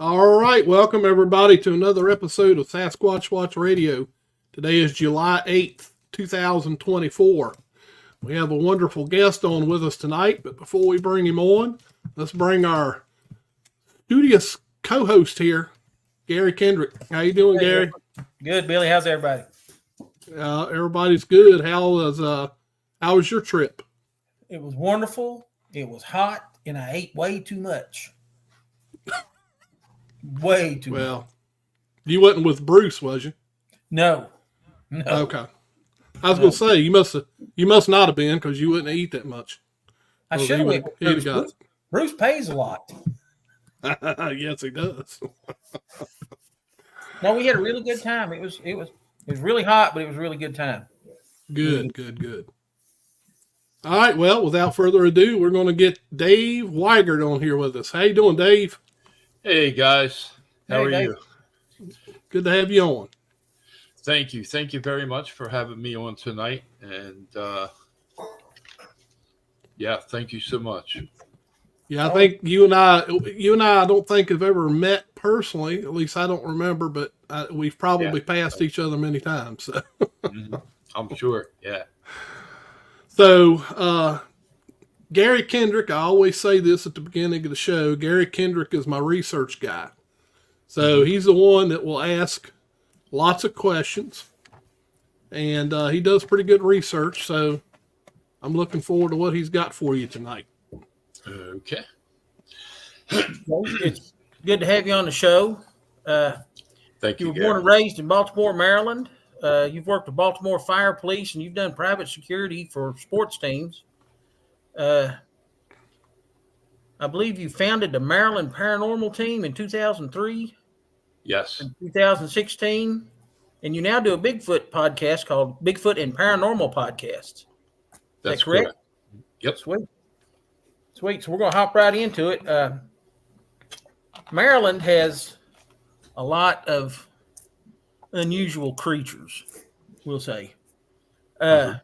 All right, welcome everybody to another episode of Sasquatch Watch Radio. Today is July 8th, 2024. We have a wonderful guest on with us tonight, but before we bring him on, let's bring our studious co-host here, Gary Kendrick. How you doing, Gary? Good, Billy. How's everybody? Everybody's good. How was your trip? It was wonderful. It was hot, and I ate way too much. Way too much. Well, you wasn't with Bruce, was you? No. Okay. I was gonna say you must not have been because you wouldn't eat that much. I should have went with Bruce. Bruce pays a lot. Yes, he does. No, we had a really good time. It was really hot, but it was a really good time. Good. All right. Well, without further ado, we're going to get Dave Weigert on here with us. How you doing, Dave? Hey guys, how are you? Good to have you on. Thank you very much for having me on tonight, and thank you so much. Yeah, I think you and I don't think have ever met personally. At least I don't remember, but we've probably passed each other many times. So. I'm sure. Yeah. So, Gary Kendrick, I always say this at the beginning of the show, Gary Kendrick is my research guy. So he's the one that will ask lots of questions, and he does pretty good research. So I'm looking forward to what he's got for you tonight. Okay. It's good to have you on the show. Thank you. You were born and raised in Baltimore, Maryland. You've worked with Baltimore Fire Police, and you've done private security for sports teams. I believe you founded the Maryland Paranormal Team in 2003. Yes. In 2016. And you now do a Bigfoot podcast called Bigfoot and Paranormal Podcast. That's correct? Yep. Sweet. So we're going to hop right into it. Maryland has a lot of unusual creatures, we'll say. Have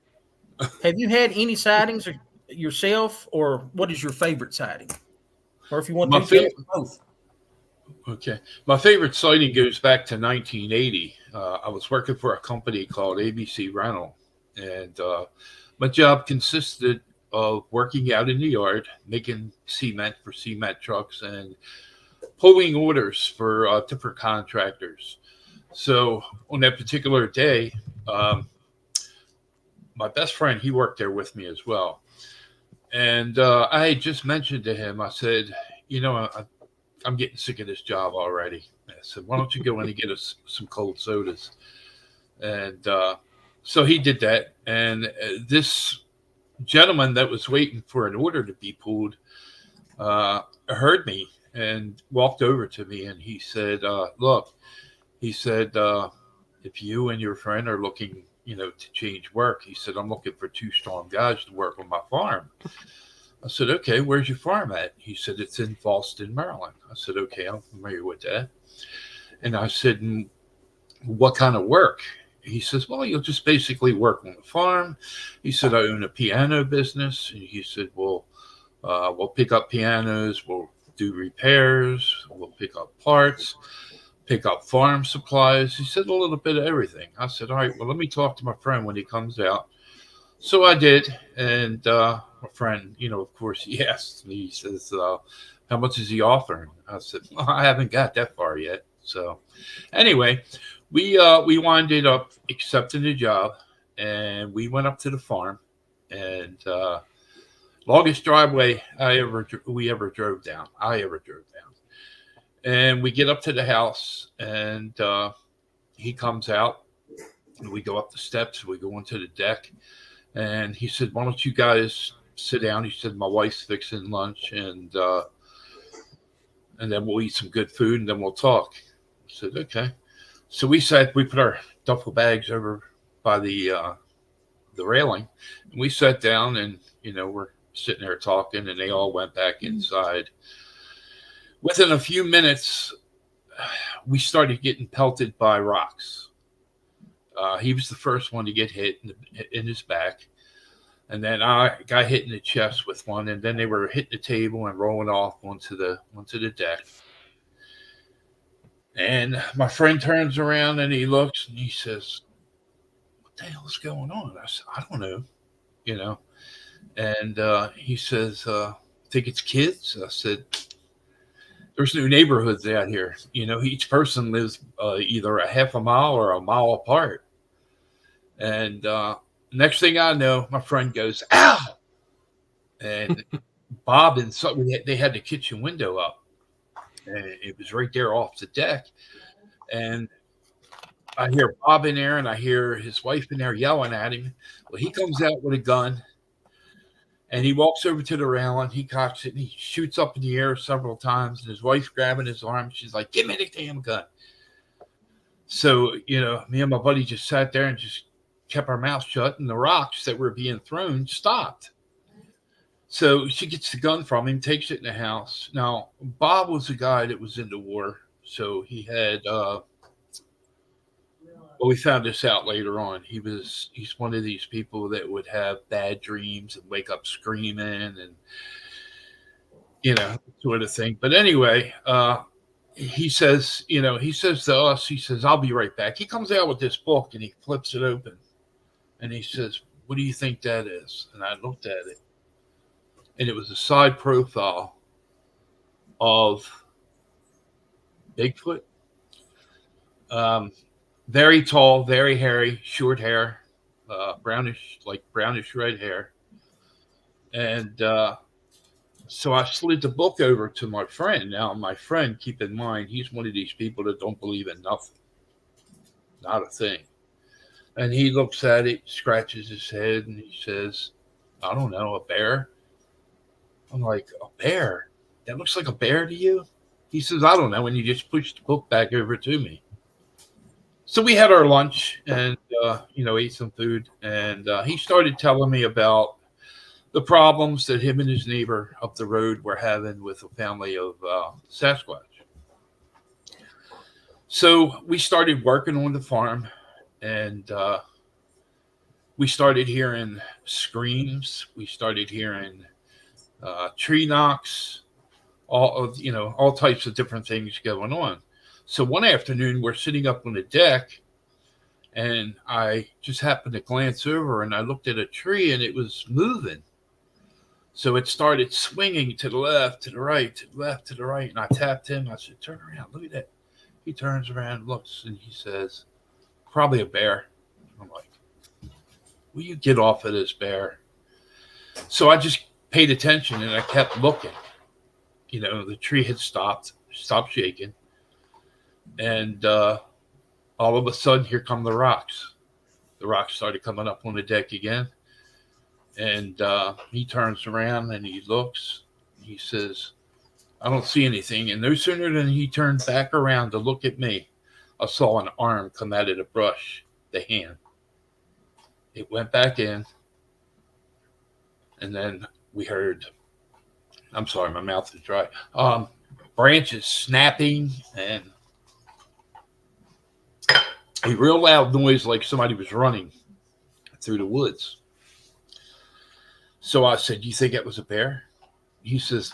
you had any sightings yourself, or what is your favorite sighting? Or if you want to do both. Okay. My favorite sighting goes back to 1980. I was working for a company called ABC Rental, and my job consisted of working out in the yard, making cement for cement trucks and pulling orders for different contractors. So on that particular day, my best friend, he worked there with me as well. And I had just mentioned to him, I said, I'm getting sick of this job already. I said, why don't you go in and get us some cold sodas? And so he did that. And this gentleman that was waiting for an order to be pulled heard me and walked over to me. And he said, look, he said, if you and your friend are looking, to change work, he said, I'm looking for 2 strong guys to work on my farm. I said, okay, where's your farm at? He said, it's in Boston, Maryland. I said, okay, I'm familiar with that. And I said, what kind of work? He says, well, you'll just basically work on the farm. He said, I own a piano business. And he said, well, we'll pick up pianos, we'll do repairs, we'll pick up parts, pick up farm supplies. He said a little bit of everything. I said, all right, well, let me talk to my friend when he comes out. So I did. And my friend, of course, he asked me, he says, how much is he offering? I said, well, I haven't got that far yet. So anyway, we winded up accepting the job, and we went up to the farm, and longest driveway we ever drove down. And we get up to the house, and he comes out, and we go up the steps. We go onto the deck, and he said, why don't you guys sit down? He said, my wife's fixing lunch, and then we'll eat some good food, and then we'll talk. I said, okay. So we put our duffel bags over by the railing, and we sat down, and, we're sitting there talking, and they all went back inside. Within a few minutes, we started getting pelted by rocks. He was the first one to get hit in his back. And then I got hit in the chest with one, and then they were hitting the table and rolling off onto the deck. And my friend turns around and he looks and he says, "What the hell is going on?" I said, "I don't know, you know." And he says, "Think it's kids?" I said, "There's no neighborhoods out here. You know, each person lives either a half a mile or a mile apart." And next thing I know, my friend goes, "Ow!" And Bob and so they had the kitchen window up, and it was right there off the deck. And I hear Bob in there, and I hear his wife in there yelling at him. Well, he comes out with a gun, and he walks over to the railing. He cocks it, and he shoots up in the air several times. And his wife's grabbing his arm. She's like, "Give me the damn gun!" So, you know, me and my buddy just sat there and just kept our mouth shut, and the rocks that were being thrown stopped. So she gets the gun from him, takes it in the house. Now, Bob was a guy that was in the war, so he had. Well, we found this out later on. He's one of these people that would have bad dreams and wake up screaming and sort of thing. But anyway, he says to us, he says, "I'll be right back." He comes out with this book and he flips it open and he says, "What do you think that is?" And I looked at it, and it was a side profile of Bigfoot. Very tall, very hairy, short hair, brownish red hair. And so I slid the book over to my friend. Now, my friend, keep in mind, he's one of these people that don't believe in nothing, not a thing. And he looks at it, scratches his head, and he says, "I don't know, a bear?" I'm like, "A bear? That looks like a bear to you?" He says, "I don't know." And he just pushed the book back over to me. So we had our lunch and, ate some food. And he started telling me about the problems that him and his neighbor up the road were having with a family of Sasquatch. So we started working on the farm, and we started hearing screams. We started hearing tree knocks, all types of different things going on. So one afternoon, we're sitting up on the deck, and I just happened to glance over, and I looked at a tree, and it was moving. So it started swinging to the left, to the right, to the left, to the right. And I tapped him. I said, "Turn around. Look at that." He turns around, looks, and he says, "Probably a bear." I'm like, "Will you get off of this, bear?" So I just paid attention, and I kept looking. The tree had stopped shaking. And all of a sudden, here come the rocks. The rocks started coming up on the deck again. And he turns around and he looks. He says, "I don't see anything." And no sooner than he turned back around to look at me, I saw an arm come out of the brush, the hand. It went back in. And then we heard, I'm sorry, my mouth is dry, branches snapping and a real loud noise like somebody was running through the woods. So I said, "You think it was a bear?" He says,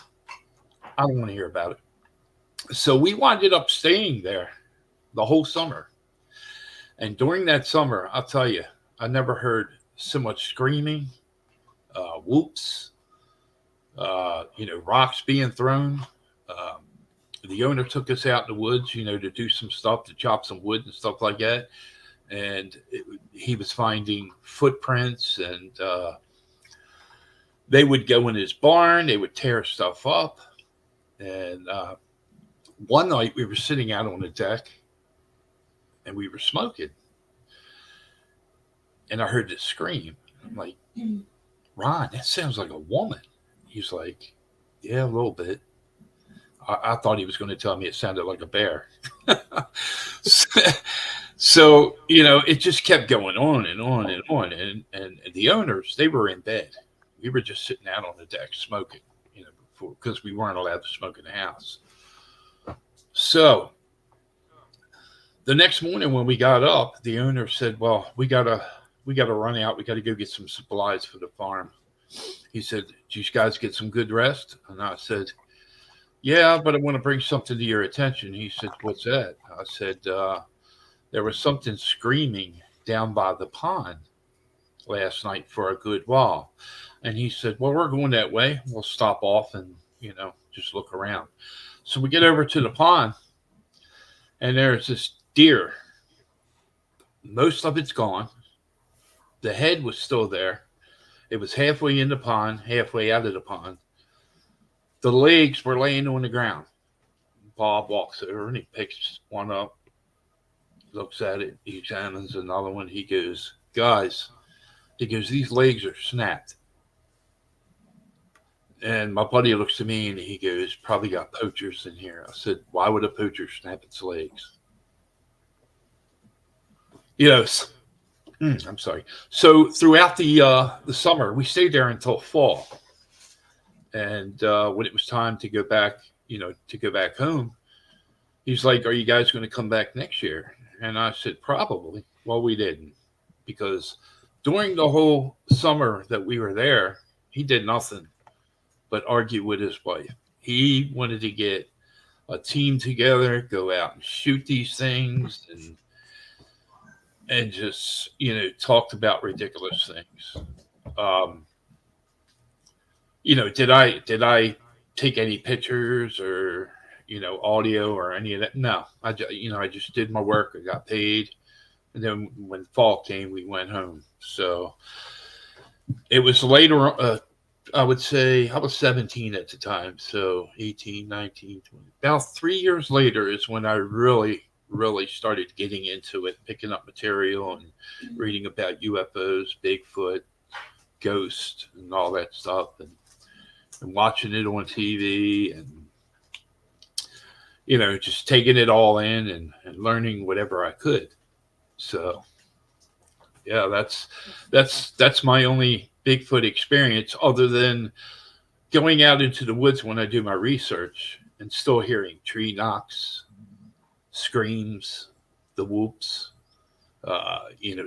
"I don't want to hear about it." So we winded up staying there the whole summer. And during that summer, I'll tell you, I never heard so much screaming, whoops, rocks being thrown. The owner took us out in the woods, to do some stuff, to chop some wood and stuff like that. And he was finding footprints, and they would go in his barn. They would tear stuff up. And one night we were sitting out on the deck, and we were smoking. And I heard this scream. I'm like, "Ron, that sounds like a woman." He's like, "Yeah, a little bit." I thought he was going to tell me it sounded like a bear. So, it just kept going on and on and on. And the owners, they were in bed. We were just sitting out on the deck smoking, because we weren't allowed to smoke in the house. So the next morning when we got up, the owner said, "Well, we gotta run out. We got to go get some supplies for the farm." He said, "Did you guys get some good rest?" And I said, yeah, but I want to bring something to your attention. He said, what's that? I said, there was something screaming down by the pond last night for a good while. And he said, well, we're going that way. We'll stop off and, just look around. So we get over to the pond, and there's this deer. Most of it's gone. The head was still there. It was halfway in the pond, halfway out of the pond. The legs were laying on the ground. Bob walks over and he picks one up, looks at it, he examines another one. He goes, guys, these legs are snapped. And my buddy looks at me and he goes, probably got poachers in here. I said, why would a poacher snap its legs? I'm sorry. So throughout the summer, we stayed there until fall. And when it was time to go back, home, he's like, are you guys going to come back next year? And I said, probably. Well, we didn't, because during the whole summer that we were there, he did nothing but argue with his wife. He wanted to get a team together, go out and shoot these things, and just, talked about ridiculous things. Did I take any pictures or, audio or any of that? No, I just did my work. I got paid. And then when fall came, we went home. So it was later, I would say I was 17 at the time. So 18, 19, 20. About 3 years later is when I really started getting into it, picking up material and reading about UFOs, Bigfoot, ghosts, and all that stuff. And watching it on TV and, just taking it all in and learning whatever I could. So, yeah, that's my only Bigfoot experience, other than going out into the woods when I do my research and still hearing tree knocks, screams, the whoops,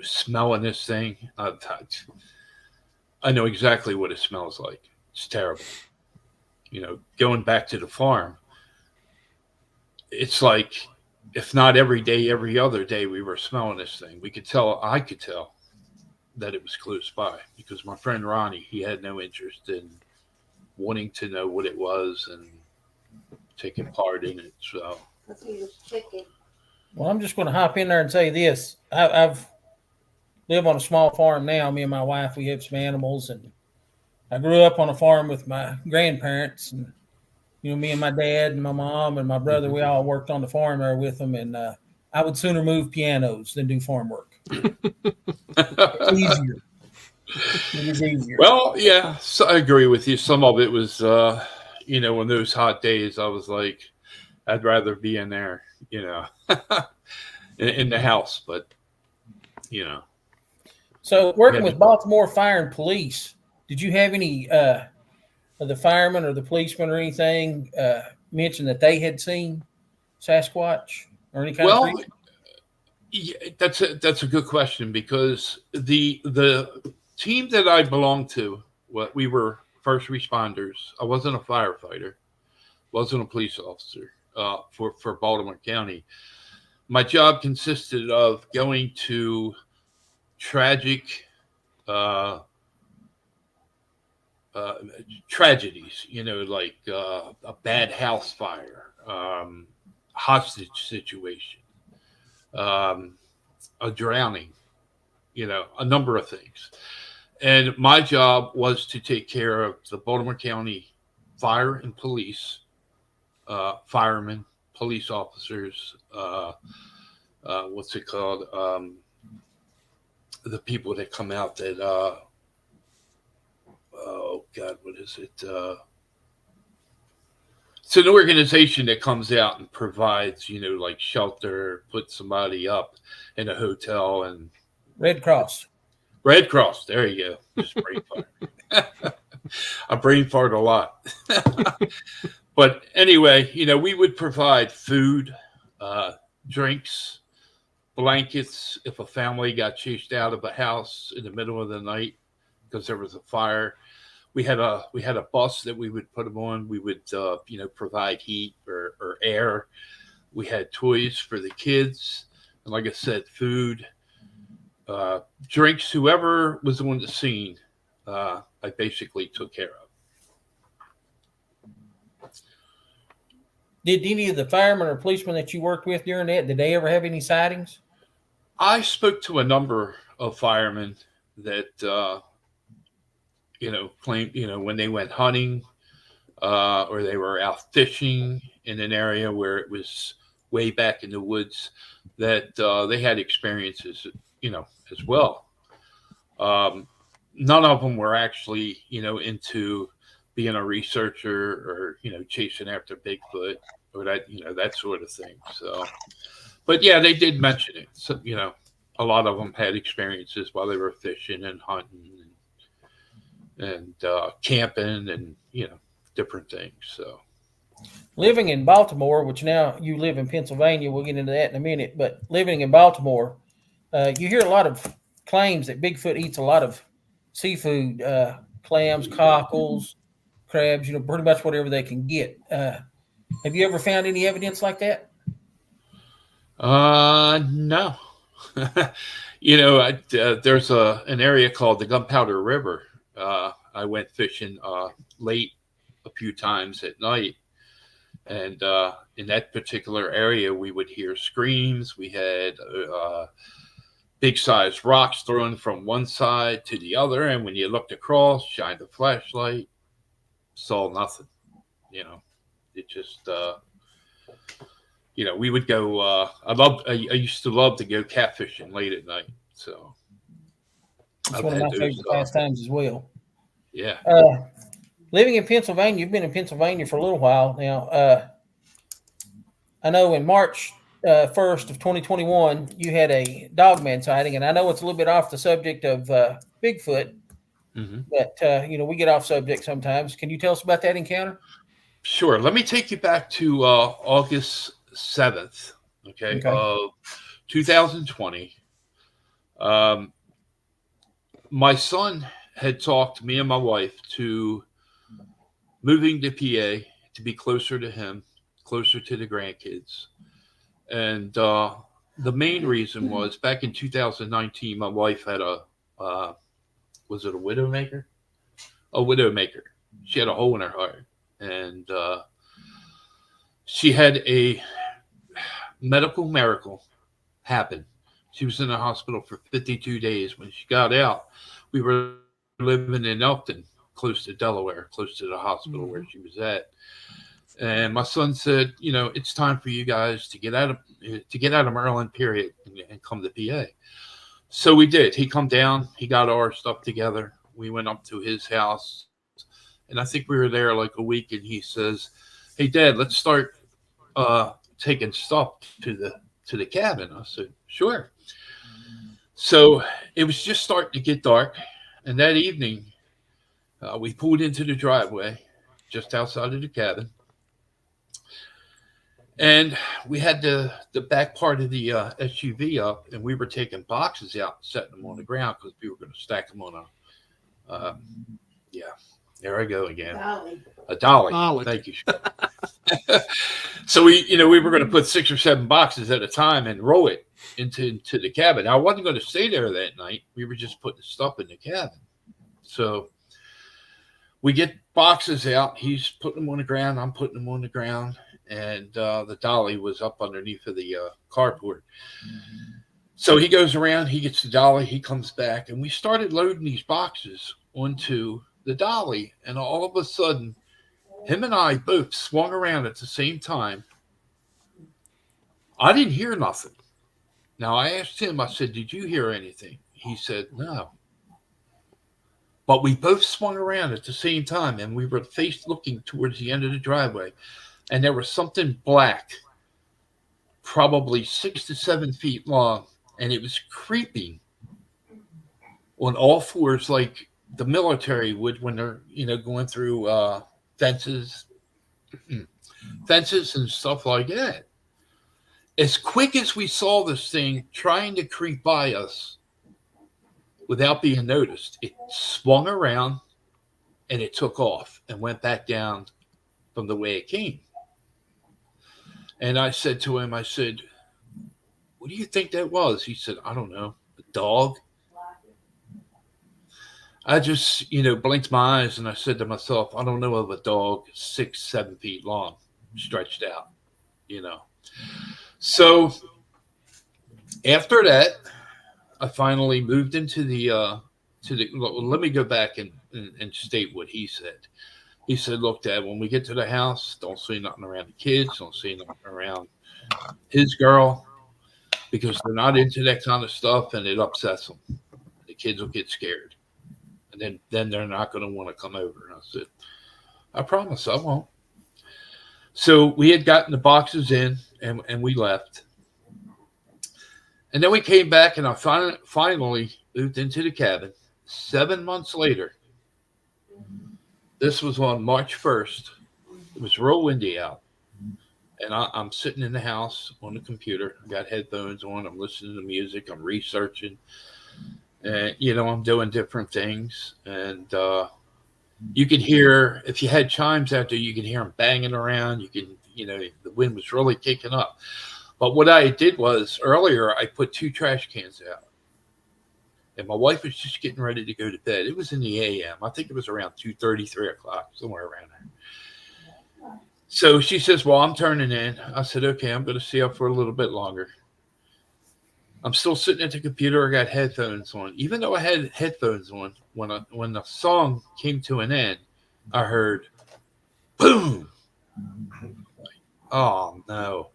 smelling this thing. I know exactly what it smells like. It's terrible. Going back to the farm, it's like, if not every day, every other day, we were smelling this thing. I could tell that it was close by, because my friend Ronnie, he had no interest in wanting to know what it was and taking part in it. So, well, I'm just going to hop in there and say this. I've live on a small farm now. Me and my wife, we have some animals, and I grew up on a farm with my grandparents, and me and my dad and my mom and my brother, we all worked on the farm there with them. And I would sooner move pianos than do farm work. It's easier. It is easier. Well, yeah, so I agree with you. Some of it was, on those hot days, I was like, I'd rather be in there, in the house. But, So working with Baltimore Fire and Police, did you have any of the firemen or the policemen or anything mention that they had seen Sasquatch or any kind of creature? Yeah, that's a good question, because the team that I belonged to, we were first responders. I wasn't a firefighter, wasn't a police officer for Baltimore County. My job consisted of going to tragic tragedies, like a bad house fire, hostage situation, a drowning, a number of things. And my job was to take care of the Baltimore County Fire and Police, firemen, police officers, what's it called? The people that come out that, oh God, what is it? It's an organization that comes out and provides, like shelter, puts somebody up in a hotel, and Red Cross. Red Cross. There you go. Just brain fart. I brain fart a lot. But anyway, we would provide food, drinks, blankets. If a family got chased out of a house in the middle of the night because there was a fire, we had a bus that we would put them on. We would provide heat or air. We had toys for the kids, and like I said, food, drinks. Whoever was on the scene, I basically took care of. Did any of the firemen or policemen that you worked with during that, did they ever have any sightings? I spoke to a number of firemen that claimed when they went hunting or they were out fishing in an area where it was way back in the woods, that they had experiences as well. None of them were actually into being a researcher or chasing after Bigfoot or that sort of thing. So, but yeah, they did mention it. So a lot of them had experiences while they were fishing and hunting and camping and different things. So, living in Baltimore, which now you live in Pennsylvania, we'll get into that in a minute. But living in Baltimore, you hear a lot of claims that Bigfoot eats a lot of seafood, clams, cockles, crabs, pretty much whatever they can get. Have you ever found any evidence like that? No. There's an area called the Gunpowder River. I went fishing late a few times at night, and in that particular area, we would hear screams. We had big sized rocks thrown from one side to the other, and when you looked across, shined a flashlight, saw nothing. It just we would go. I used to love to go catfishing late at night. So it's one of my favorite pastimes as well. Yeah. Living in Pennsylvania, you've been in Pennsylvania for a little while now. I know in March 1st of 2021, you had a dogman sighting, and I know it's a little bit off the subject of Bigfoot, but we get off subject sometimes. Can you tell us about that encounter? Sure. Let me take you back to August 7th, of 2020. My son had talked me and my wife to moving to PA to be closer to him, closer to the grandkids. And the main reason was back in 2019, my wife had was it a widowmaker? A widowmaker. She had a hole in her heart. And she had a medical miracle happen. She was in the hospital for 52 days. When she got out, we were living in Elkton, close to Delaware, close to the hospital where she was at. And my son said, it's time for you guys to get out of Maryland, period, and come to PA. So we did. He come down. He got our stuff together. We went up to his house. And I think we were there like a week, and he says, "Hey, Dad, let's start taking stuff to the cabin." I said, "Sure." So it was just starting to get dark, and that evening we pulled into the driveway just outside of the cabin, and we had the back part of the SUV up, and we were taking boxes out and setting them on the ground because we were going to stack them on a There I go again. A dolly. Thank you. So we were going to put 6 or 7 boxes at a time and roll it into the cabin. Now, I wasn't going to stay there that night. We were just putting stuff in the cabin. So we get boxes out. He's putting them on the ground. I'm putting them on the ground. And the dolly was up underneath of the carport. So he goes around. He gets the dolly. He comes back. And we started loading these boxes onto the dolly, and all of a sudden, him and I both swung around at the same time. I didn't hear nothing. Now, I asked him, I said, "Did you hear anything?" He said, "No." But we both swung around at the same time, and we were looking towards the end of the driveway, and there was something black, probably 6 to 7 feet long, and it was creeping on all fours like the military would when they're going through fences and stuff like that. As quick as we saw this thing trying to creep by us without being noticed, it swung around and it took off and went back down from the way it came. And I said to him, I said, what do you think that was? He said, I don't know, a dog. I just, blinked my eyes and I said to myself, I don't know of a dog 6-7 feet long, stretched out, So after that, I finally moved into let me go back and state what he said. He said, look, Dad, when we get to the house, don't say nothing around the kids. Don't say nothing around his girl, because they're not into that kind of stuff and it upsets them. The kids will get scared. And then they're not going to want to come over. And I said, I promise I won't. So we had gotten the boxes in and we left. And then we came back and I finally moved into the cabin 7 months later. This was on March 1st. It was real windy out. And I'm sitting in the house on the computer. I got headphones on. I'm listening to music. I'm researching. And, I'm doing different things. And you can hear, if you had chimes out there, you can hear them banging around. You can, the wind was really kicking up. But what I did was, earlier, I put 2 trash cans out. And my wife was just getting ready to go to bed. It was in the a.m. I think it was around 2:30, 3 o'clock, somewhere around there. So she says, well, I'm turning in. I said, okay, I'm going to stay up for a little bit longer. I'm still sitting at the computer. I got headphones on. Even though I had headphones on, when the song came to an end, I heard boom. Oh, no.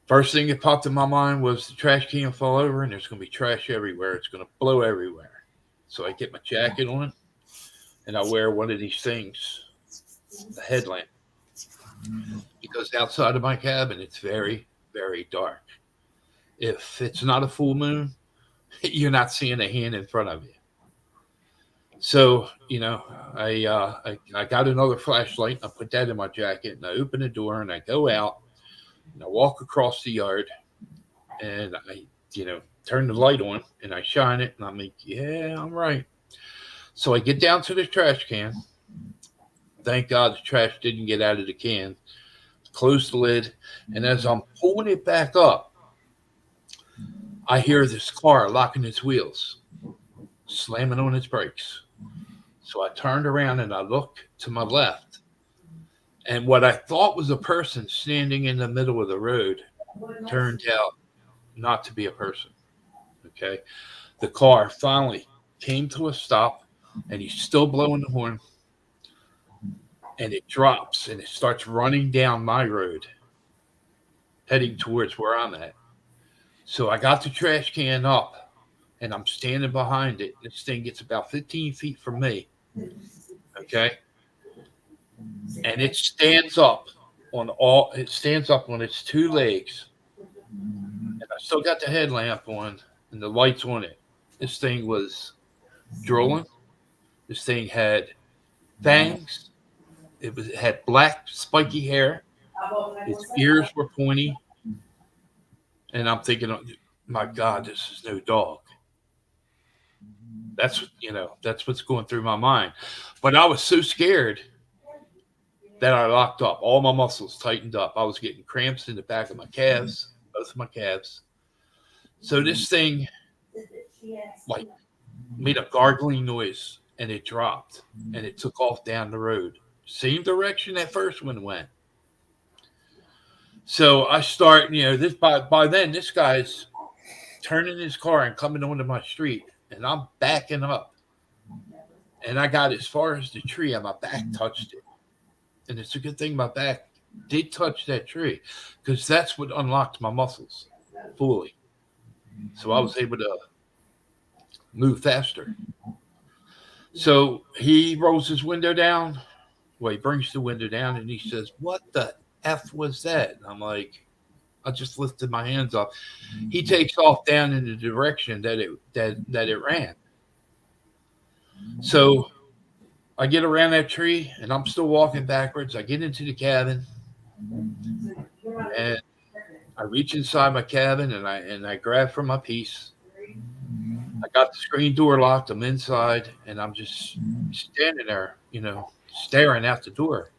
First thing that popped in my mind was the trash can fall over and there's going to be trash everywhere. It's going to blow everywhere. So I get my jacket on and I wear one of these things, a headlamp. Because outside of my cabin, it's very, very dark. If it's not a full moon, you're not seeing a hand in front of you. So, I got another flashlight. I put that in my jacket and I open the door and I go out and I walk across the yard and I, turn the light on and I shine it and I'm like, yeah, I'm right. So I get down to the trash can. Thank God the trash didn't get out of the can. Close the lid. And as I'm pulling it back up, I hear this car locking its wheels, slamming on its brakes. So I turned around and I looked to my left. And what I thought was a person standing in the middle of the road turned out not to be a person. Okay. The car finally came to a stop and he's still blowing the horn. And it drops and it starts running down my road, heading towards where I'm at. So I got the trash can up and I'm standing behind it. This thing gets about 15 feet from me. Okay. And it stands up on its 2 legs. And I still got the headlamp on and the lights on it. This thing was drooling. This thing had fangs. It had black spiky hair. Its ears were pointy. And I'm thinking, my God, this is no dog. That's what's going through my mind. But I was so scared that I locked up. All my muscles tightened up. I was getting cramps in the back of my calves, both of my calves. So this thing made a gargling noise and it dropped and it took off down the road. Same direction that first one went. So I start, this by then this guy's turning his car and coming onto my street, and I'm backing up. And I got as far as the tree, and my back touched it. And it's a good thing my back did touch that tree, because that's what unlocked my muscles fully. So I was able to move faster. So he rolls his window down. Well, he brings the window down and he says, what the F was that? And I'm like, I just lifted my hands up. He takes off down in the direction that it ran. So I get around that tree and I'm still walking backwards. I get into the cabin and I reach inside my cabin and I grab for my piece I got the screen door locked. I'm inside, and I'm just standing there, staring out the door.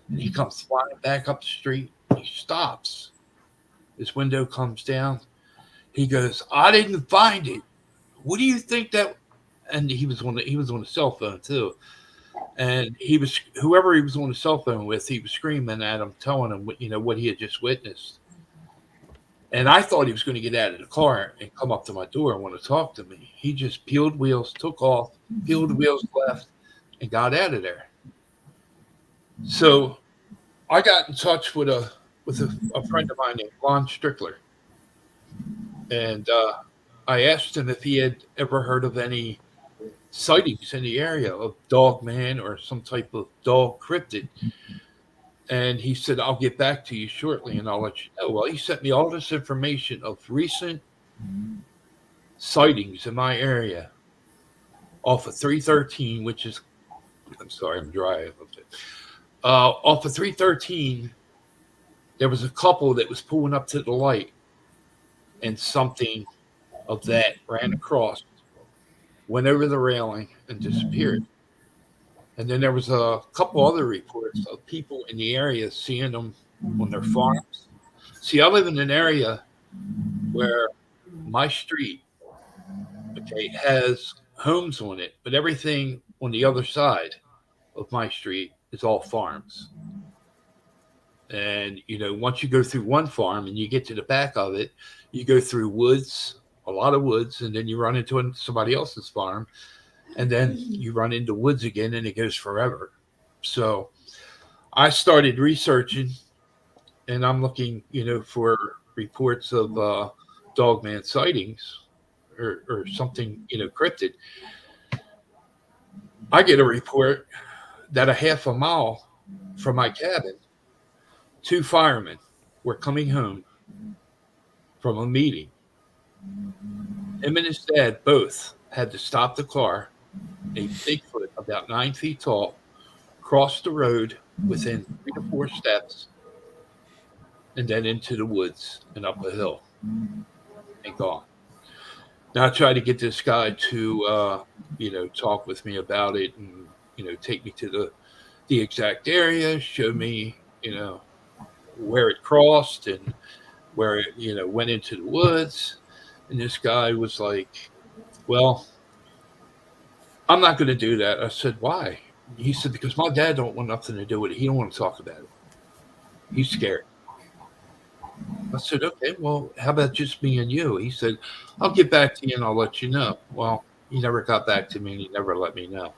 And he comes flying back up the street. He stops. His window comes down. He goes, "I didn't find it. What do you think that?" And he was on the cell phone too. And whoever he was on the cell phone with, he was screaming at him, telling him what he had just witnessed. And I thought he was going to get out of the car and come up to my door and want to talk to me. He just peeled wheels, took off, peeled wheels left, and got out of there. So I got in touch with a friend of mine named Lon Strickler. And I asked him if he had ever heard of any sightings in the area of dog man or some type of dog cryptid. And he said, "I'll get back to you shortly and I'll let you know." Well, he sent me all this information of recent sightings in my area off of 313, which is, I'm sorry, I'm dry. Off of 313, there was a couple that was pulling up to the light and something of that ran across, went over the railing and disappeared. And then there was a couple other reports of people in the area seeing them on their farms. See, I live in an area where my street, has homes on it, but everything on the other side of my street is all farms. And, once you go through one farm and you get to the back of it, you go through woods, a lot of woods, and then you run into somebody else's farm. And then you run into woods again, and it goes forever. So I started researching, and I'm looking, for reports of dogman sightings or something, cryptid. I get a report that a half a mile from my cabin, 2 firemen were coming home from a meeting. Him and his dad both had to stop the car. A Bigfoot about 9 feet tall crossed the road within 3 to 4 steps and then into the woods and up a hill and gone. Now I tried to get this guy to, talk with me about it and, take me to the exact area, show me, where it crossed and where it, went into the woods. And this guy was like, "Well, I'm not going to do that." I said, "Why?" He said, "Because my dad don't want nothing to do with it. He don't want to talk about it. He's scared." I said, "Okay, well, how about just me and you?" He said, "I'll get back to you and I'll let you know." Well, he never got back to me and he never let me know.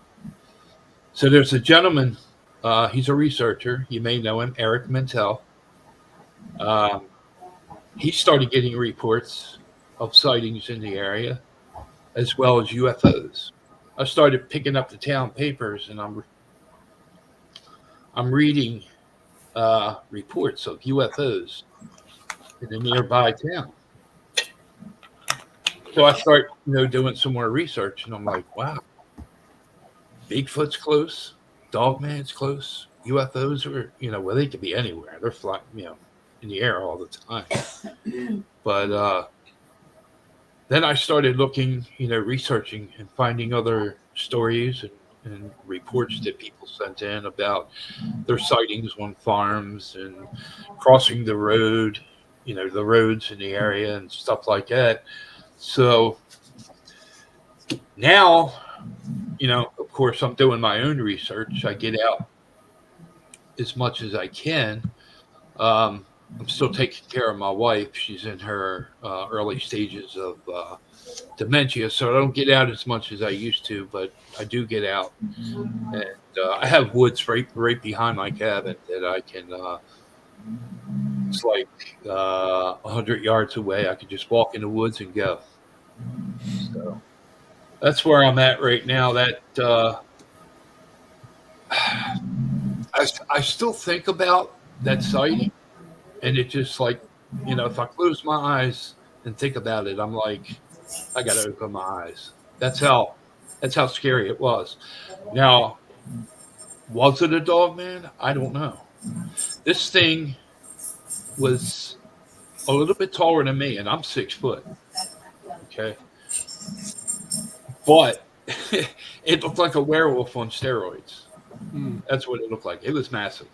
So there's a gentleman, he's a researcher. You may know him, Eric Mintel. He started getting reports of sightings in the area as well as UFOs. I started picking up the town papers and I'm reading reports of UFOs in a nearby town. So I start, doing some more research, and I'm like, wow, Bigfoot's close, Dogman's close, UFOs are, well, they could be anywhere. They're flying, in the air all the time. But then I started looking, researching and finding other stories and reports that people sent in about their sightings on farms and crossing the road, the roads in the area and stuff like that. So now, of course, I'm doing my own research. I get out as much as I can. I'm still taking care of my wife. She's in her early stages of dementia, so I don't get out as much as I used to, but I do get out. And I have woods right behind my cabin that I can, it's like 100 yards away. I can just walk in the woods and go. So that's where I'm at right now. That I still think about that sighting, and it just like, if I close my eyes and think about it, I'm like, I got to open my eyes. That's how scary it was. Now, was it a dog man? I don't know. This thing was a little bit taller than me, and I'm 6 foot. Okay. but it looked like a werewolf on steroids. Mm. That's what it looked like. It was massive,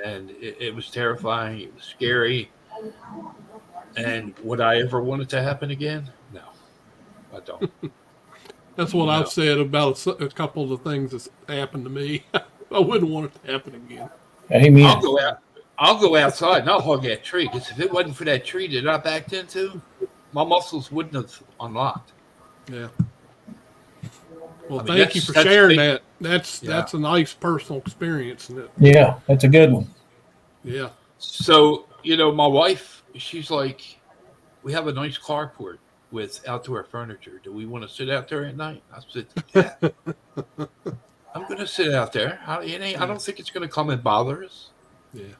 and it was terrifying. It was scary. And would I ever want it to happen again? No, I don't. That's what I've said about a couple of the things that's happened to me. I wouldn't want it to happen again. Amen. I'll go outside and I'll hug that tree, because if it wasn't for that tree that I backed into, my muscles wouldn't have unlocked. Yeah. Well, I mean, thank you for sharing big. that. That's a nice personal experience, isn't it? Yeah, that's a good one. Yeah. So, my wife, she's like, we have a nice carport with outdoor furniture. Do we want to sit out there at night? I said, yeah. I'm going to sit out there. I don't think it's going to come and bother us. Yeah.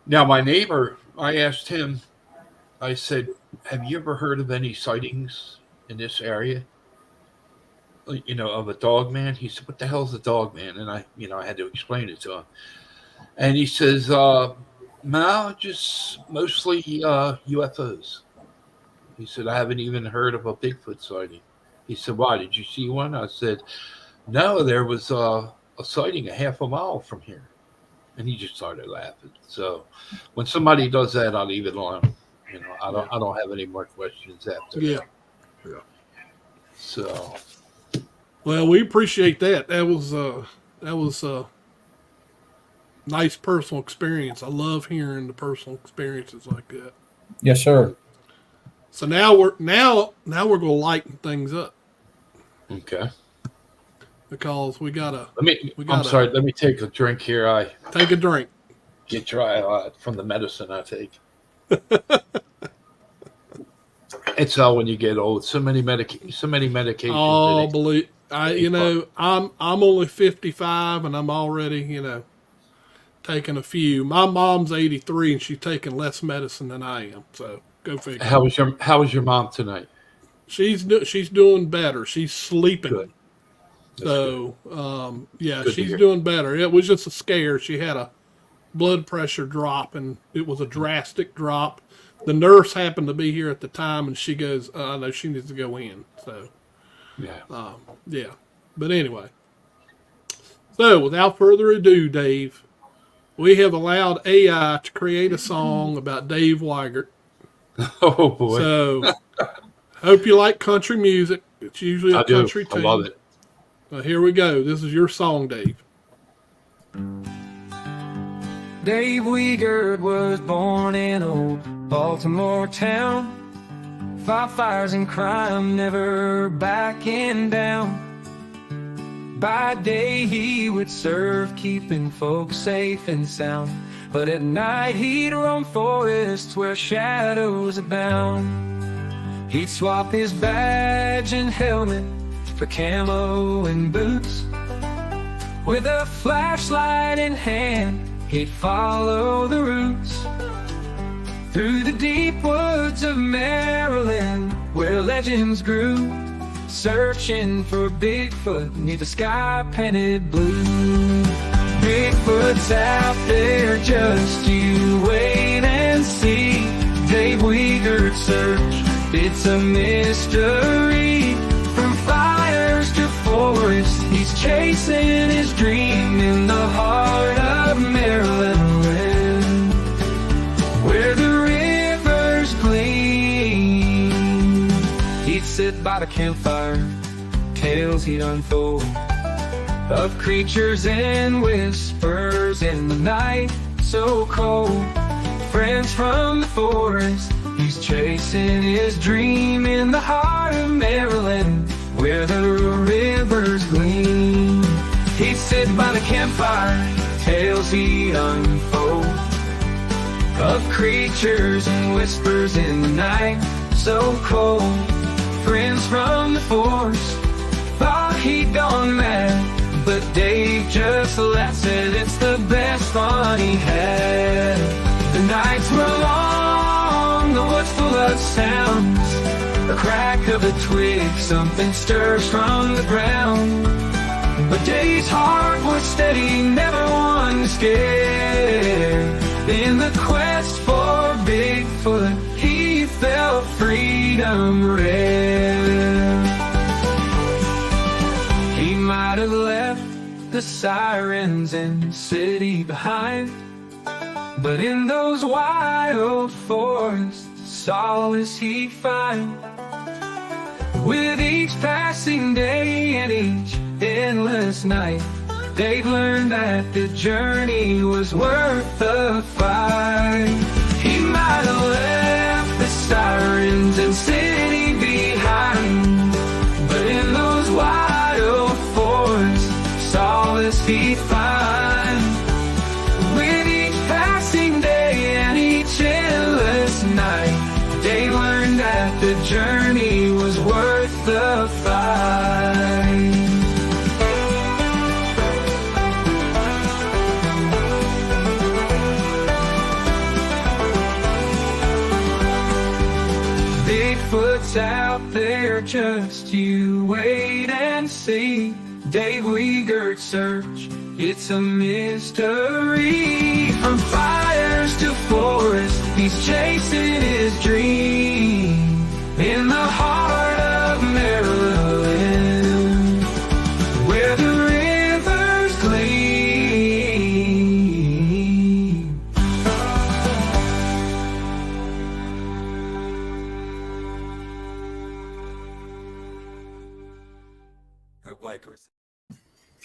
Now, my neighbor, I asked him, I said, have you ever heard of any sightings in this area? Of a dog man? He said, what the hell is a dog man? And I had to explain it to him. And he says, no, just mostly UFOs. He said, I haven't even heard of a Bigfoot sighting. He said, why? Did you see one? I said, no, there was a sighting a half a mile from here. And he just started laughing. So when somebody does that, I'll leave it alone. I don't have any more questions after Yeah. that. Yeah. So. Well, we appreciate that. That was a nice personal experience. I love hearing the personal experiences like that. Yes, sir. So now we're gonna lighten things up Okay. because we gotta. I'm sorry. Let me take a drink here. I take a drink. get dry a lot from the medicine I take. It's all when you get old. So many medications. Oh, believe I'm only 55 and I'm already taking a few. My mom's 83 and she's taking less medicine than I am. So go figure. How was your mom tonight? She's doing better. She's sleeping. Good. So Good she's doing better. It was just a scare. She had a blood pressure drop and it was a drastic drop. The nurse happened to be here at the time and she goes, no, she needs to go in. So Yeah. But anyway. So without further ado, Dave, we have allowed AI to create a song about Dave Weigert. Oh boy. So hope you like country music. It's usually a country tune. I love it. Here we go. This is your song, Dave. Dave Wiegert was born in old Baltimore town. Fought fires and crime, never backing down. By day he would serve, keeping folks safe and sound. But at night he'd roam forests where shadows abound. He'd swap his badge and helmet for camo and boots. With a flashlight in hand, he'd follow the roots through the deep woods of Maryland, where legends grew, searching for Bigfoot neath the sky-painted blue. Bigfoot's out there, just you wait and see. Dave Weigert's search, it's a mystery. From fires to forests, he's chasing his dream in the heart of Maryland, where the rivers gleam. He'd sit by the campfire, tales he'd unfold of creatures and whispers in the night so cold. Friends from the forest, he's chasing his dream in the heart of Maryland, where the rivers gleam. He'd sit by the campfire, tales he'd unfold of creatures and whispers in the night so cold. Friends from the forest thought he'd gone mad, but Dave just laughed, said it's the best fun he had. The nights were long, the woods full of sounds, the crack of a twig, something stirs from the ground. But Dave's heart was steady, never one scared. In the quest for Bigfoot, he felt freedom rare. the sirens and city behind. But in those wild forests, solace he finds. With each passing day and each endless night, they've learned that the journey was worth the fight. He might have left the sirens and city behind, but in those wild forests, solace he finds. With each passing day and each endless night, they learned that the journey was worth the fight. Bigfoot's out there, just you wait and see. Dave Weigert's search, it's a mystery. From fires to forest, he's chasing his dream. In the heart of Maryland, where the rivers gleam.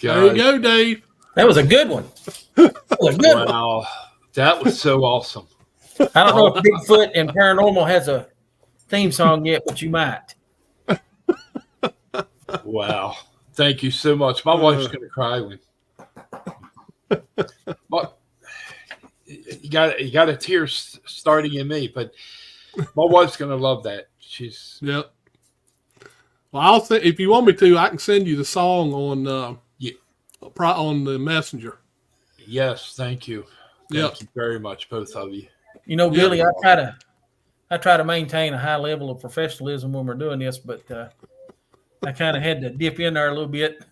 There you go, Dave. That was a good one. That was a good one. Wow, that was so awesome. I don't know if Bigfoot and Paranormal has a theme song yet, but you might. Wow, thank you so much. My wife's gonna cry when. But you got a tear starting in me, but my wife's gonna love that. She's Yep. Well, I'll say if you want me to, I can send you the song on on the messenger. yes, thank you. Thank you very much, both of you. You know, Billy, I try to maintain a high level of professionalism when we're doing this, but I kind of had to dip in there a little bit.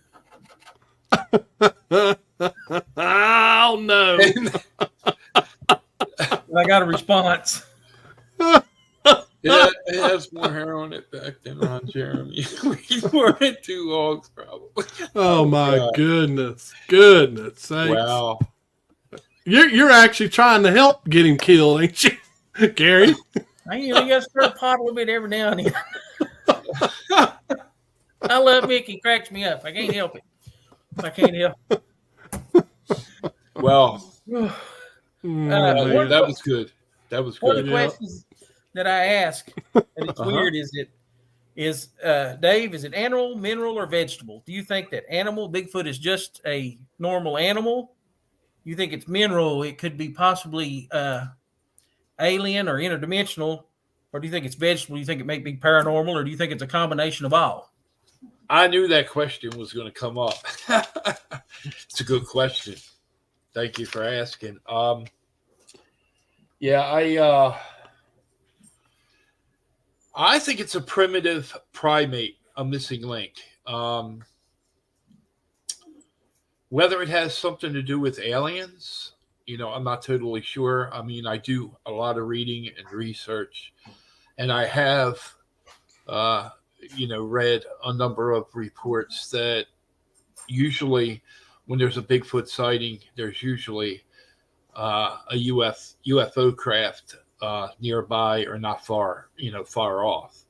Oh no! I got a response. It has more hair on it back than on Jeremy. We were in 2 hogs, probably. Oh my goodness sakes! Wow. You're actually trying to help get him killed, ain't you, Gary? I usually got to stir the pot a little bit every now and then. I love Mickey. Cracks me up. I can't help it. I can't help it. Well, Man. that was good. That was One of good. the questions that I ask, and it's weird, is Dave, is it animal, mineral, or vegetable? Do you think that animal, Bigfoot, is just a normal animal? You think it's mineral? It could be possibly alien or interdimensional, or do you think it's vegetable? Do you think it may be paranormal, or do you think it's a combination of all? I knew that question was going to come up. It's a good question. Thank you for asking. I think it's a primitive primate, a missing link. Whether it has something to do with aliens, I'm not totally sure. I mean, I do a lot of reading and research, and I have, read a number of reports that usually when there's a Bigfoot sighting, there's usually a UFO craft nearby or not far off,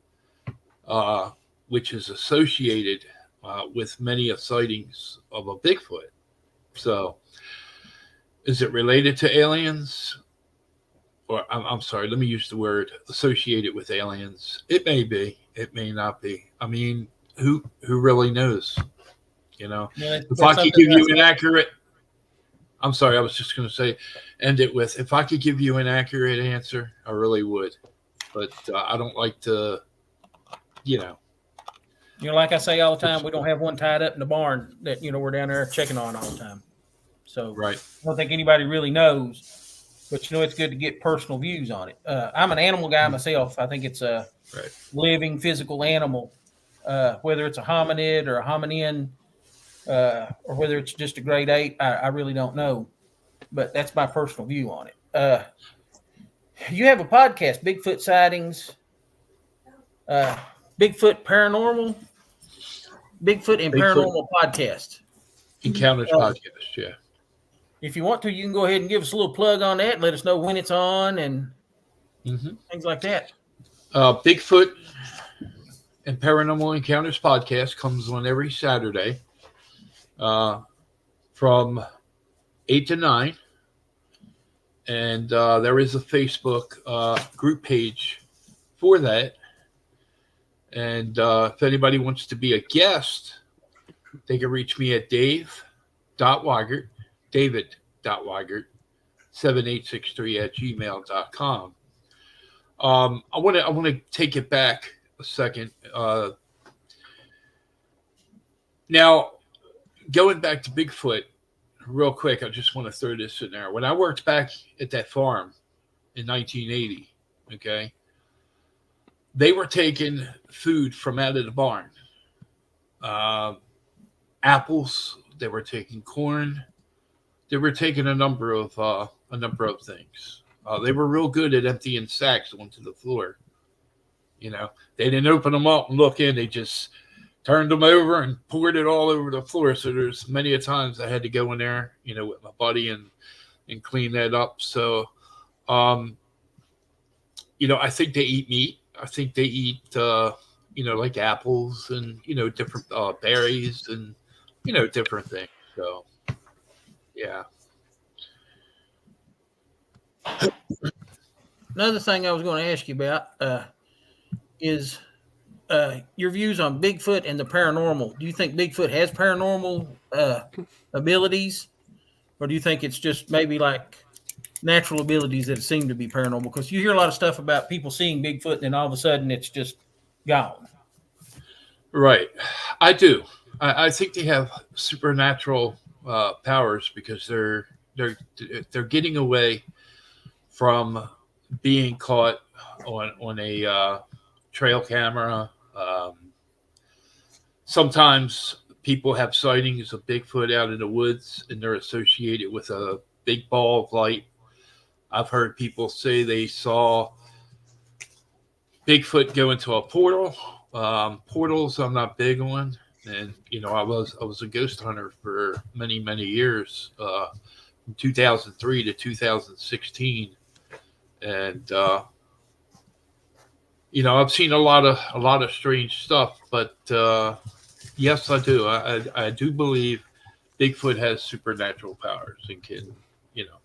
which is associated with many of sightings of a Bigfoot. So is it related to aliens? Or I'm sorry, let me use the word associated with aliens. It may be, it may not be. I mean, who really knows? If I could give you an accurate, I'm sorry, I was just going to say, end it with, if I could give you an accurate answer, I really would. But I don't like to, like I say all the time, we don't have one tied up in the barn that, we're down there checking on all the time. So right. I don't think anybody really knows, but it's good to get personal views on it. I'm an animal guy myself. I think it's a living physical animal, whether it's a hominid or a hominin, or whether it's just a grade 8, I really don't know, but that's my personal view on it. You have a podcast, Bigfoot Sightings, Bigfoot Paranormal, Bigfoot and Paranormal Podcast. Encounters podcast, yeah. If you want to, you can go ahead and give us a little plug on that and let us know when it's on and things like that. Bigfoot and Paranormal Encounters podcast comes on every Saturday from 8 to 9. And there is a Facebook group page for that. And if anybody wants to be a guest, they can reach me at david.weigert, 7863 @gmail.com. I want to take it back a second. Now, going back to Bigfoot, real quick, I just want to throw this in there. When I worked back at that farm in 1980, okay, they were taking food from out of the barn. Apples, they were taking corn, they were taking a number of things. They were real good at emptying sacks onto the floor. You know, they didn't open them up and look in; they just turned them over and poured it all over the floor. So there's many a times I had to go in there, you know, with my buddy and clean that up. So, you know, I think they eat meat. I think they eat, you know, like apples and, you know, different berries and, you know, different things. So, yeah. Another thing I was going to ask you about is your views on Bigfoot and the paranormal. Do you think Bigfoot has paranormal abilities, or do you think it's just maybe like natural abilities that seem to be paranormal? Because you hear a lot of stuff about people seeing Bigfoot and then all of a sudden it's just gone. Right. I do. I think they have supernatural powers because they're getting away from being caught on a trail camera. Sometimes people have sightings of Bigfoot out in the woods and they're associated with a big ball of light. I've heard people say they saw Bigfoot go into a portal. Portals I'm not big on. And, you know, I was a ghost hunter for many, many years, from 2003 to 2016. And, you know, I've seen a lot of strange stuff, but yes, I do. I do believe Bigfoot has supernatural powers and can, you know,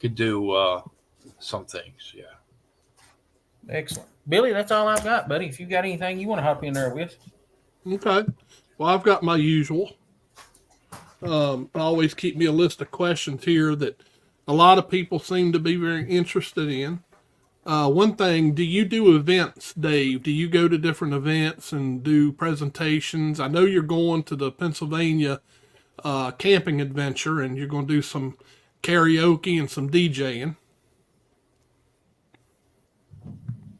can do some things. Yeah. Excellent. Billy, that's all I've got, buddy. If you got anything you want to hop in there with. Okay. Well, I've got my usual. I always keep me a list of questions here that a lot of people seem to be very interested in. One thing, do you do events, Dave? Do you go to different events and do presentations? I know you're going to the Pennsylvania camping adventure and you're going to do some karaoke and some DJing.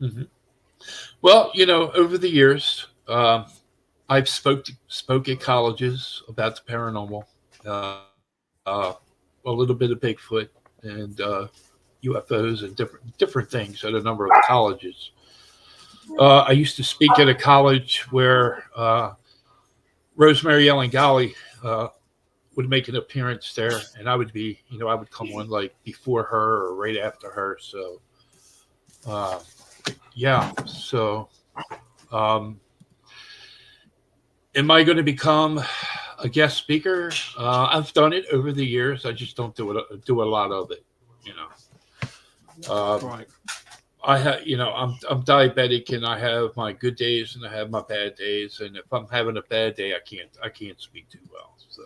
Mm-hmm. Well, you know, over the years, I've spoke at colleges about the paranormal, a little bit of Bigfoot and UFOs and different things at a number of colleges. I used to speak at a college where Rosemary Ellen Golly would make an appearance there, and I would be, you know, I would come on like before her or right after her. So, yeah. So, am I going to become a guest speaker? I've done it over the years. I just don't do a lot of it, you know. Right. I have, you know, I'm diabetic and I have my good days and I have my bad days. And if I'm having a bad day, I can't speak too well. So,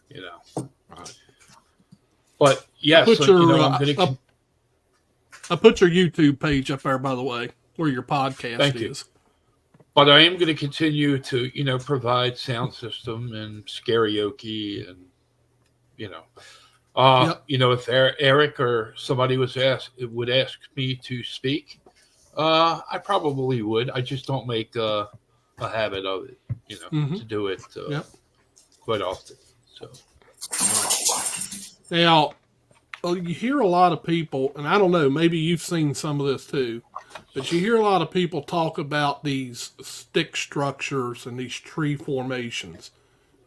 you know, Right. But yes, I put your, you know, I put your YouTube page up there, by the way, where your podcast Thank is. you. But I am going to continue to, you know, provide sound system and karaoke and, you know, Yep. you know, if Eric or somebody would ask me to speak, I probably would. I just don't make a habit of it, you know, to do it quite often. So Now, you hear a lot of people, and I don't know, maybe you've seen some of this too, but you hear a lot of people talk about these stick structures and these tree formations.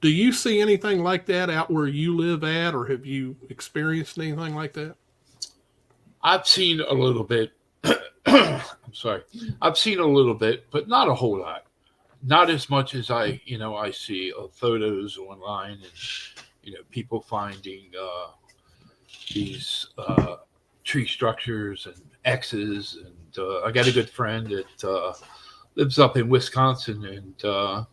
Do you see anything like that out where you live at, or have you experienced anything like that? I've seen a little bit. I'm sorry. I've seen a little bit, but not a whole lot. Not as much as I see photos online and, people finding these tree structures and X's. And I got a good friend that lives up in Wisconsin, and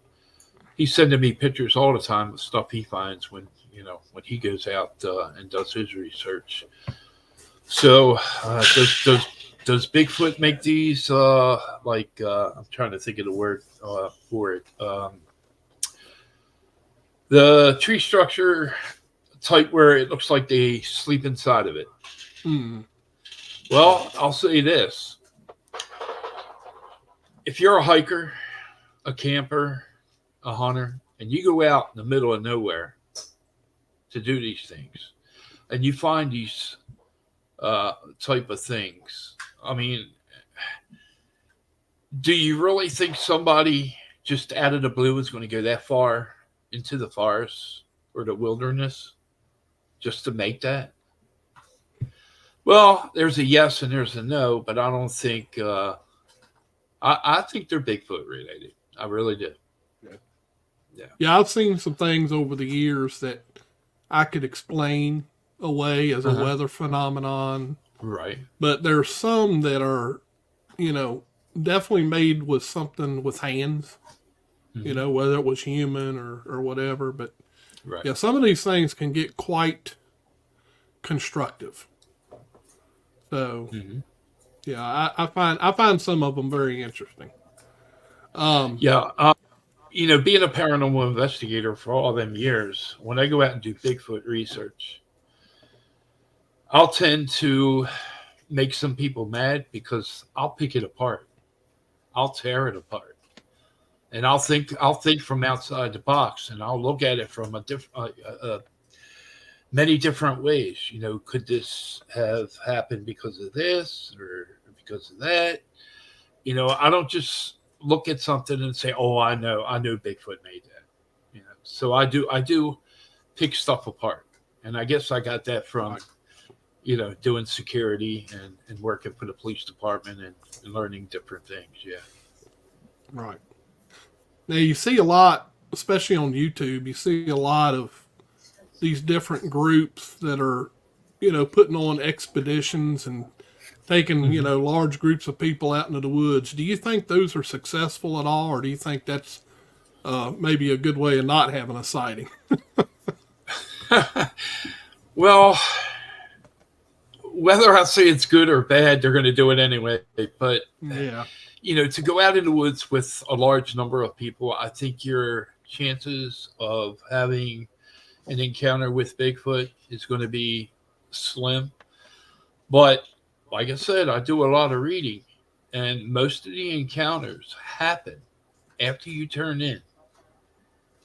he's sending me pictures all the time of stuff he finds when he goes out and does his research. So does Bigfoot make these I'm trying to think of the word for it. The tree structure type where it looks like they sleep inside of it. Well, I'll say this. If you're a hiker, a camper, a hunter, and you go out in the middle of nowhere to do these things, and you find these type of things, I mean, do you really think somebody just out of the blue is going to go that far into the forest or the wilderness just to make that? Well, there's a yes and there's a no, but I don't think I think they're Bigfoot related. I really do. Yeah, I've seen some things over the years that I could explain away as a weather phenomenon. Right. But there's some that are, definitely made with something with hands, whether it was human or whatever. But right. Yeah, some of these things can get quite constructive. So, yeah, I find some of them very interesting. Being a paranormal investigator for all them years, when I go out and do Bigfoot research, I'll tend to make some people mad because I'll pick it apart. I'll tear it apart. And I'll think from outside the box, and I'll look at it from a different many different ways. Could this have happened because of this or because of that? I don't just look at something and say, "Oh, I know Bigfoot made that." So I do pick stuff apart, and I guess I got that from doing security and working for the police department and learning different things. Yeah. Right. Now you see a lot, especially on YouTube, you see a lot of these different groups that are, putting on expeditions and taking, large groups of people out into the woods. Do you think those are successful at all, or do you think that's maybe a good way of not having a sighting? Well, whether I say it's good or bad, they're going to do it anyway. But, yeah, to go out in the woods with a large number of people, I think your chances of having an encounter with Bigfoot is going to be slim. But like I said, I do a lot of reading, and most of the encounters happen after you turn in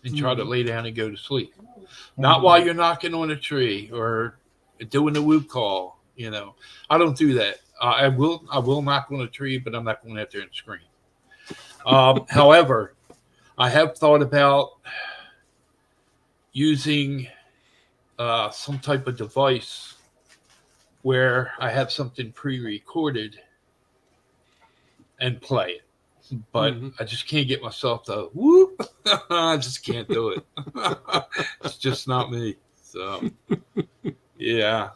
and try to lay down and go to sleep. Not while you're knocking on a tree or doing a whoop call. I don't do that. I will knock on a tree, but I'm not going out there and scream. However, I have thought about using some type of device where I have something pre-recorded and play it. But I just can't get myself to whoop. I just can't do it. It's just not me. So, yeah.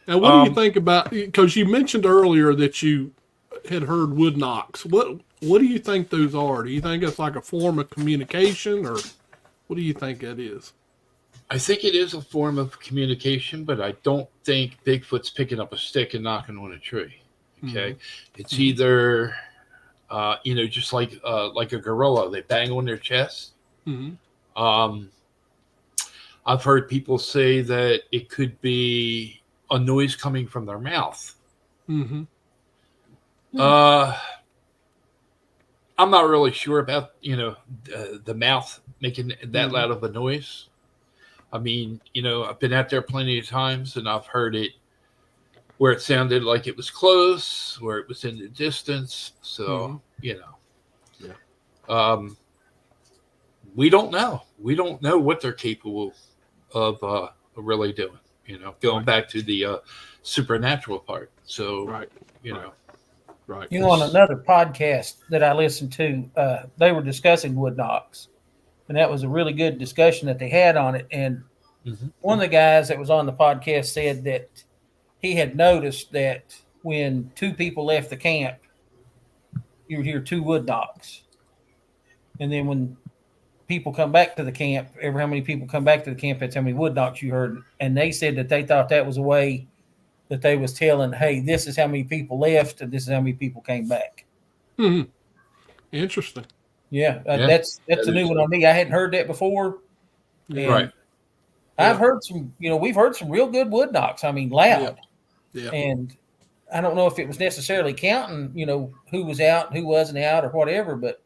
Now, what do you think about? Because you mentioned earlier that you had heard wood knocks. What do you think those are? Do you think it's like a form of communication, or what do you think that is? I think it is a form of communication, but I don't think Bigfoot's picking up a stick and knocking on a tree. Okay, it's either just like a gorilla, they bang on their chest. I've heard people say that it could be a noise coming from their mouth. I'm not really sure about the mouth making that loud of a noise. I mean, I've been out there plenty of times, and I've heard it where it sounded like it was close, where it was in the distance. So we don't know. We don't know what they're capable of really doing. Going back to the supernatural part. So, Right. you know, Right. On another podcast that I listened to, they were discussing wood knocks, and that was a really good discussion that they had on it. And one of the guys that was on the podcast said that he had noticed that when two people left the camp, you would hear two wood knocks. And then when people come back to the camp, every how many people come back to the camp, that's how many wood knocks you heard. And they said that they thought that was a way that they was telling, hey, this is how many people left and this is how many people came back. Interesting. Yeah, that's a new one on me. I hadn't heard that before. right. I've heard some, we've heard some real good wood knocks. I mean, loud. Yeah. And I don't know if it was necessarily counting, who was out, who wasn't out or whatever, but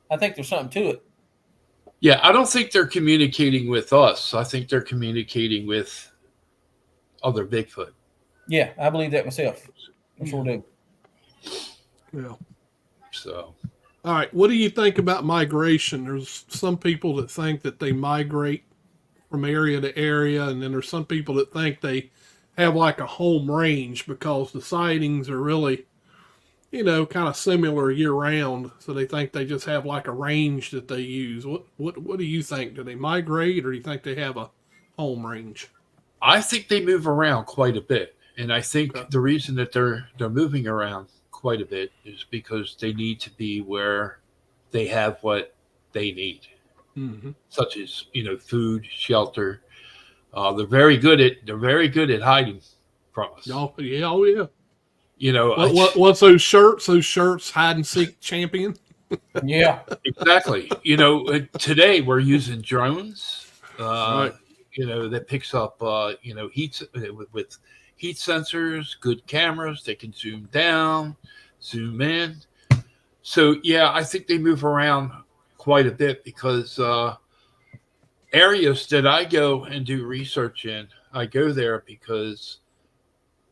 I think there's something to it. Yeah, I don't think they're communicating with us. I think they're communicating with other Bigfoot. Yeah, I believe that myself. I sure do. Yeah. So, all right. What do you think about migration? There's some people that think that they migrate from area to area, and then there's some people that think they have like a home range because the sightings are really, kind of similar year round. So they think they just have like a range that they use. What do you think? Do they migrate, or do you think they have a home range? I think they move around quite a bit, and I think the reason that they're moving around quite a bit is because they need to be where they have what they need, such as food, shelter. They're very good at hiding from us. Oh yeah. What's those shirts? Those shirts, hide and seek champion. Yeah, exactly. Today we're using drones. Right. That picks up heat with heat sensors, good cameras. They can zoom down, zoom in. So yeah, I think they move around quite a bit because areas that I go and do research in, I go there because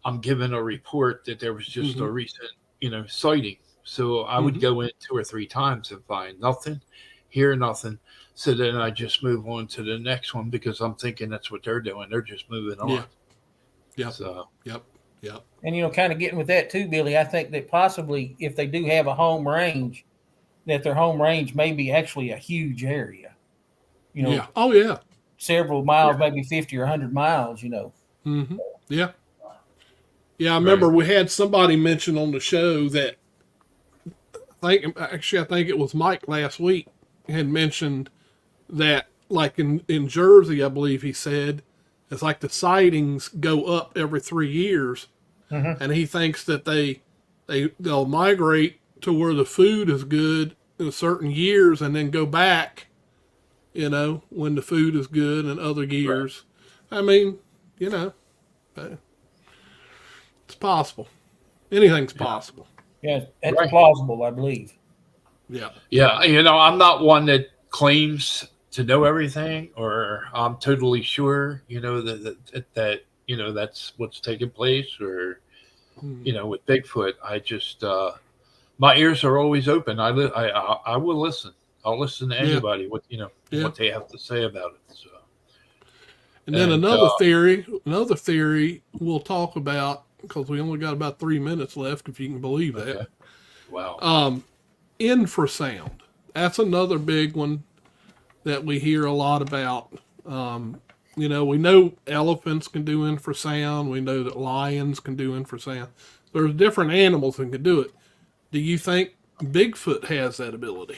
I'm given a report that there was just a recent, sighting. So I would go in 2 or 3 times and find nothing, hear nothing. So then I just move on to the next one because I'm thinking that's what they're doing. They're just moving on. Yeah. So, Yep. and kind of getting with that too, Billy. I think that possibly if they do have a home range, that their home range may be actually a huge area. Yeah. Oh yeah. Several miles, maybe 50 or 100 miles. Yeah. Yeah, I remember we had somebody mention on the show that I think it was Mike last week had mentioned that like in Jersey, I believe he said, it's like the sightings go up every 3 years. And he thinks that they'll migrate to where the food is good in certain years and then go back, when the food is good in other years. Right. I mean, it's possible. Anything's possible. Yeah, that's plausible, I believe. Yeah. Yeah. I'm not one that claims to know everything or I'm totally sure, that that's what's taking place or, with Bigfoot. I just, my ears are always open. I will listen. I'll listen to anybody, what they have to say about it. So. And then another theory we'll talk about, because we only got about 3 minutes left, if you can believe that. Okay. Wow. Infrasound. That's another big one that we hear a lot about. We know elephants can do infrasound. We know that lions can do infrasound. There's different animals that can do it. Do you think Bigfoot has that ability?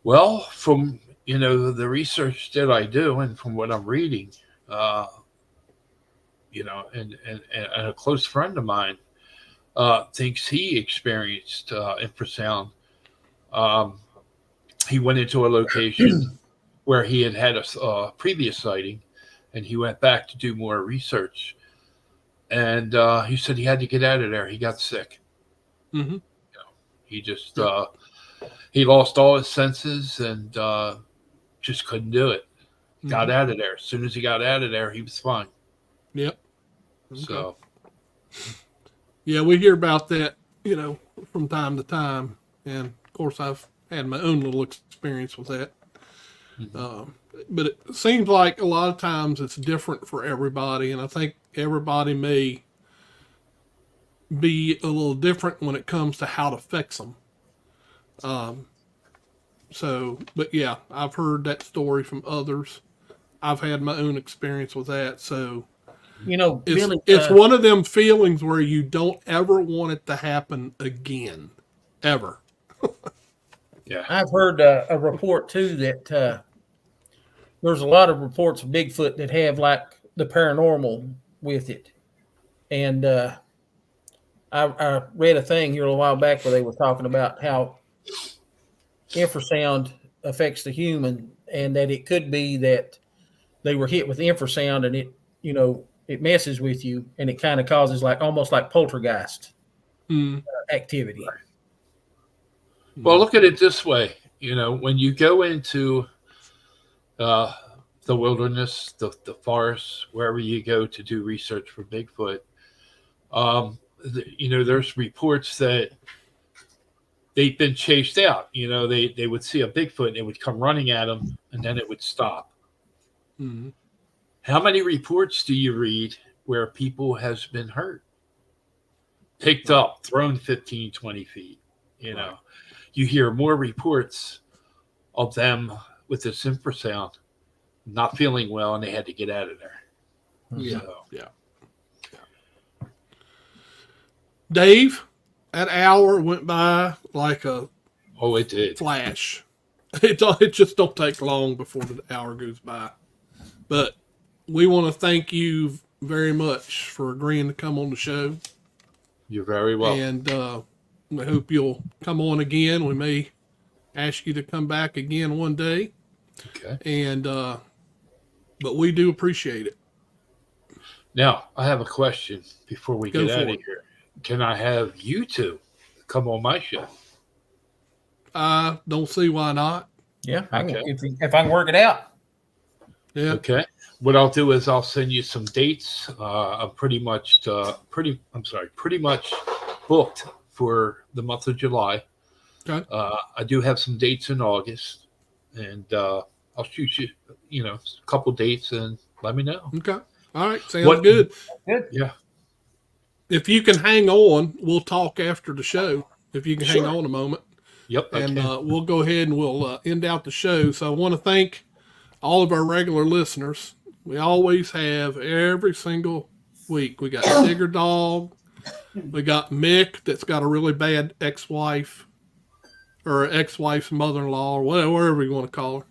Well, from the research that I do and from what I'm reading, and a close friend of mine thinks he experienced infrasound. He went into a location where he had a previous sighting, and he went back to do more research. And he said he had to get out of there. He got sick. He just he lost all his senses and just couldn't do it. Got out of there. As soon as he got out of there, he was fine. Yep. Okay. So, yeah, we hear about that, from time to time. And of course, I've had my own little experience with that. But it seems like a lot of times it's different for everybody, and I think everybody may be a little different when it comes to how it affects them. But yeah, I've heard that story from others. I've had my own experience with that. So, Billy, it's one of them feelings where you don't ever want it to happen again, ever. Yeah. I've heard a report too that there's a lot of reports of Bigfoot that have like the paranormal with it. And I read a thing here a while back where they were talking about how infrasound affects the human, and that it could be that they were hit with infrasound and it messes with you, and it kind of causes almost like poltergeist activity. Right. Well, look at it this way. When you go into the wilderness, the forests, wherever you go to do research for Bigfoot, there's reports that they've been chased out. They would see a Bigfoot and it would come running at them, and then it would stop. Mm-hmm. How many reports do you read where people has been hurt, picked up, thrown 15, 20 feet? You hear more reports of them with this infrasound not feeling well, and they had to get out of there. Yeah. So, Yeah. Dave, that hour went by like a it did. flash. It just don't take long before the hour goes by. But we want to thank you very much for agreeing to come on the show. You're very welcome. And we hope you'll come on again. We may ask you to come back again one day. Okay. And but we do appreciate it. Now, I have a question before we Go get for out of it. here. Can I have you two come on my show? I don't see why not. Yeah, Okay. if I can work it out. Yeah. Okay. What I'll do is I'll send you some dates. I'm pretty much booked for the month of July. Okay. I do have some dates in August, and I'll shoot you, a couple dates and let me know. Okay. All right. Sounds good. Good. Yeah. If you can hang on, we'll talk after the show. If you can hang Sure. on a moment. Yep. And we'll go ahead and we'll end out the show. So I want to thank all of our regular listeners. We always have every single week. We got Digger Dog. We got Mick that's got a really bad ex-wife or ex-wife's mother-in-law or whatever you want to call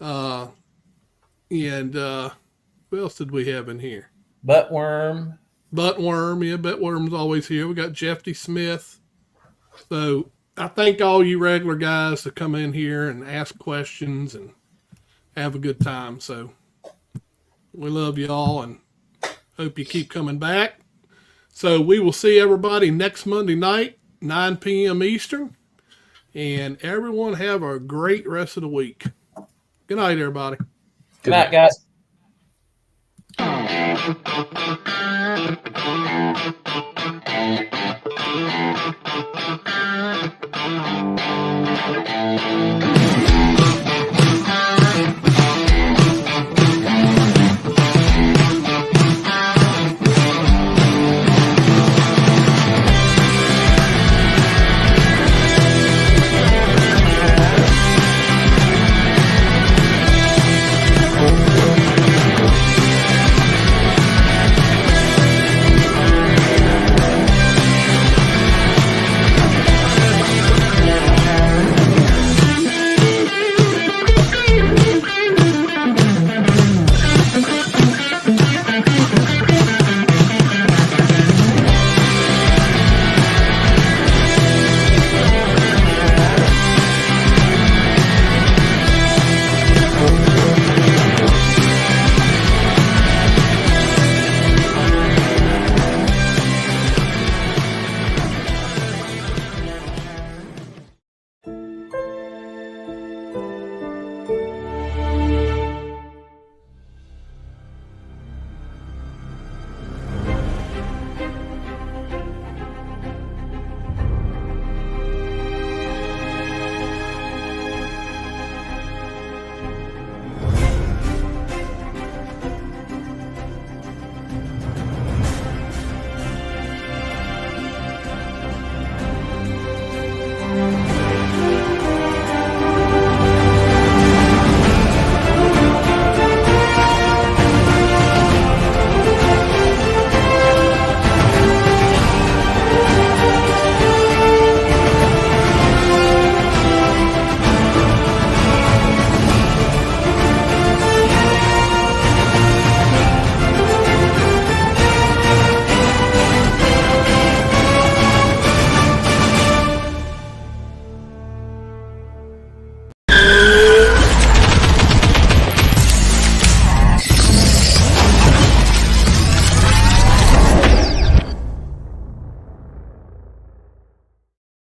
her. And who else did we have in here? Buttworm. Buttworm. Yeah, Buttworm's always here. We got Jeffy Smith. So I thank all you regular guys that come in here and ask questions and have a good time. So we love you all and hope you keep coming back. So we will see everybody next Monday night, 9 p.m. Eastern. And everyone have a great rest of the week. Good night, everybody. Good night, guys. Thank you.